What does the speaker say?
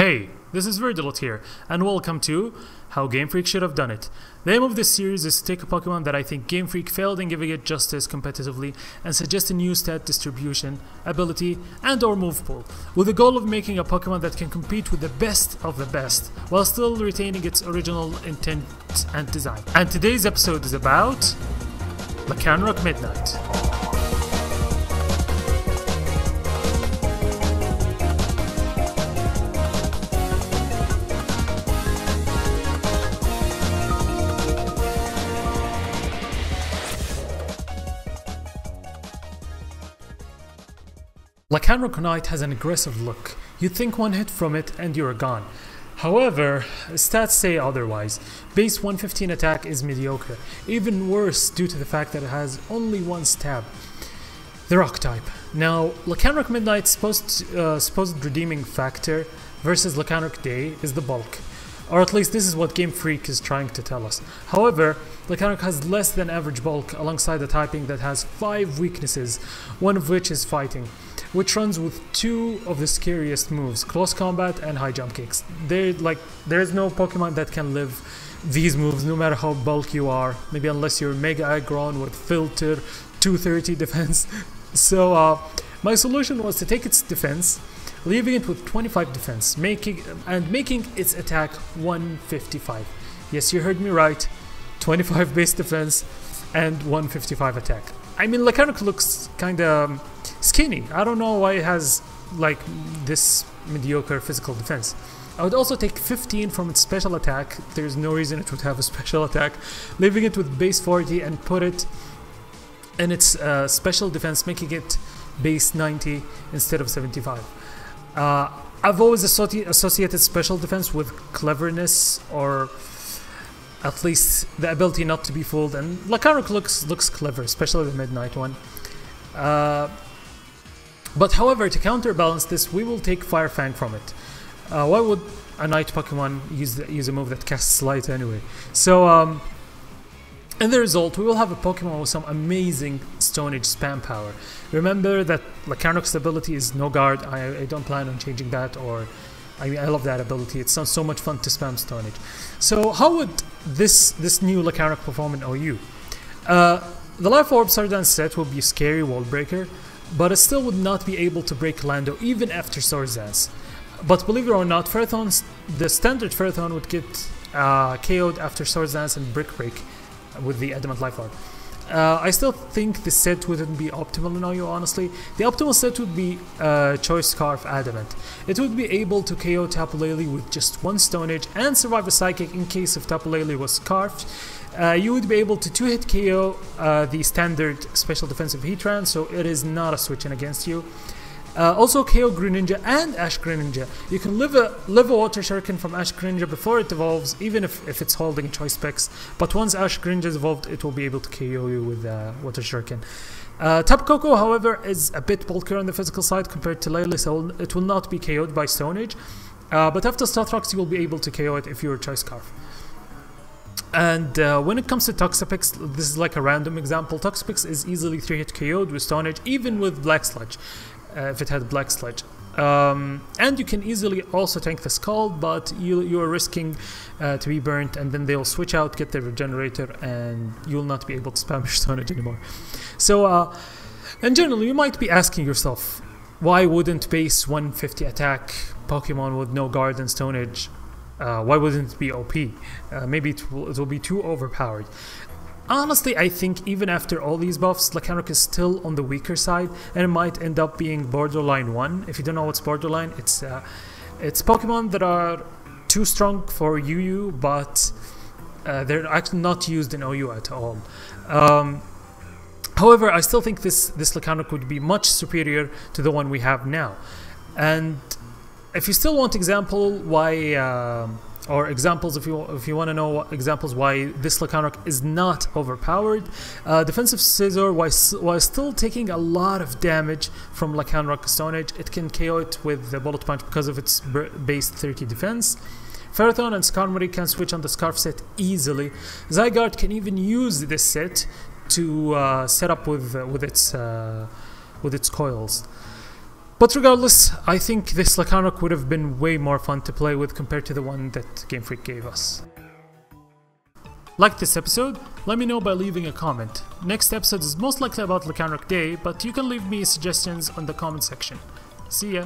Hey, this is Virdelet here, and welcome to How Gamefreak Should Have Done It. The aim of this series is to take a Pokemon that I think Gamefreak failed in giving it justice competitively and suggest a new stat distribution, ability, and or move pool, with the goal of making a Pokemon that can compete with the best of the best, while still retaining its original intent and design. And today's episode is about Lycanroc Midnight. Lycanroc Knight has an aggressive look. You'd think one hit from it and you're gone. However, stats say otherwise. Base 115 attack is mediocre, even worse due to the fact that it has only one stab. The rock type. Now, Lycanroc Midnight's supposed redeeming factor versus Lycanroc Day is the bulk. Or at least this is what Gamefreak is trying to tell us. However, Lycanroc has less than average bulk alongside a typing that has 5 weaknesses, one of which is fighting, which runs with 2 of the scariest moves, close combat and high jump kicks. There's no Pokemon that can live these moves no matter how bulky you are, maybe unless you're Mega Aggron with Filter, 230 defense. So my solution was to take its defense, leaving it with 25 defense, making its attack 155. Yes, you heard me right, 25 base defense and 155 attack. I mean, Lycanroc looks kinda skinny. I don't know why it has like this mediocre physical defense. I would also take 15 from its special attack. There's no reason it would have a special attack, leaving it with base 40 and put it in its special defense, making it base 90 instead of 75. I've always associated special defense with cleverness, or at least the ability not to be fooled, and Lycanroc looks clever, especially the Midnight one. But however, to counterbalance this, we will take Fire Fang from it. Why would a Night Pokemon use a move that casts Light anyway? So, in the result, we will have a Pokemon with some amazing Stone Age spam power. Remember that Lycanroc's ability is No Guard. I don't plan on changing that, or I mean, I love that ability. It sounds so much fun to spam Stone Age. So how would this new Lycanroc perform in OU? The Life Orb Sardan set will be a scary wall breaker, but it still would not be able to break Lando even after Swords Dance. But believe it or not, the standard Ferrothorn would get KO'd after Swords Dance and Brick Break with the Adamant Life Orb. I still think the set wouldn't be optimal in OU, honestly. The optimal set would be Choice Scarf Adamant. It would be able to KO Tapu Lele with just one Stone Age and survive a Psychic in case if Tapu Lele was Scarfed. You would be able to 2-hit KO the standard special defensive Heatran, so it is not a switch in against you. Also KO Greninja and Ash Greninja. You can live a Water Shuriken from Ash Greninja before it evolves, even if it's holding Choice Specs. But once Ash Greninja is evolved, it will be able to KO you with Water Shuriken. Tapu Koko, however, is a bit bulkier on the physical side compared to Lele, so it will not be KO'd by Stone Age. But after Starthrox, you will be able to KO it if you're Choice Scarf. And when it comes to Toxapex, this is like a random example. Toxapex is easily 3-hit KO'd with Stone Age, even with Black Sludge. If it had Black Sludge. And you can easily also tank the Scald, but you are risking to be burnt, and then they'll switch out, get their Regenerator, and you'll not be able to spam your Stone Age anymore. So, in general, you might be asking yourself, why wouldn't base 150 attack Pokemon with No Guard and Stone Age, why wouldn't it be OP? Maybe it will be too overpowered. Honestly, I think even after all these buffs, Lycanroc is still on the weaker side, and it might end up being borderline 1. If you don't know what's borderline, it's Pokemon that are too strong for UU, but they're actually not used in OU at all. However, I still think this Lycanroc would be much superior to the one we have now. And if you still want examples if you want to know examples why this Lycanroc is not overpowered, Defensive Scissor, while still taking a lot of damage from Lycanroc Stone Age, it can KO it with the Bullet Punch because of its base 30 defense. Ferrothorn and Skarmory can switch on the Scarf set easily. Zygarde can even use this set to set up with its coils. But regardless, I think this Lycanroc would have been way more fun to play with compared to the one that Gamefreak gave us. Like this episode? Let me know by leaving a comment. Next episode is most likely about Lycanroc Day, but you can leave me suggestions on the comment section. See ya!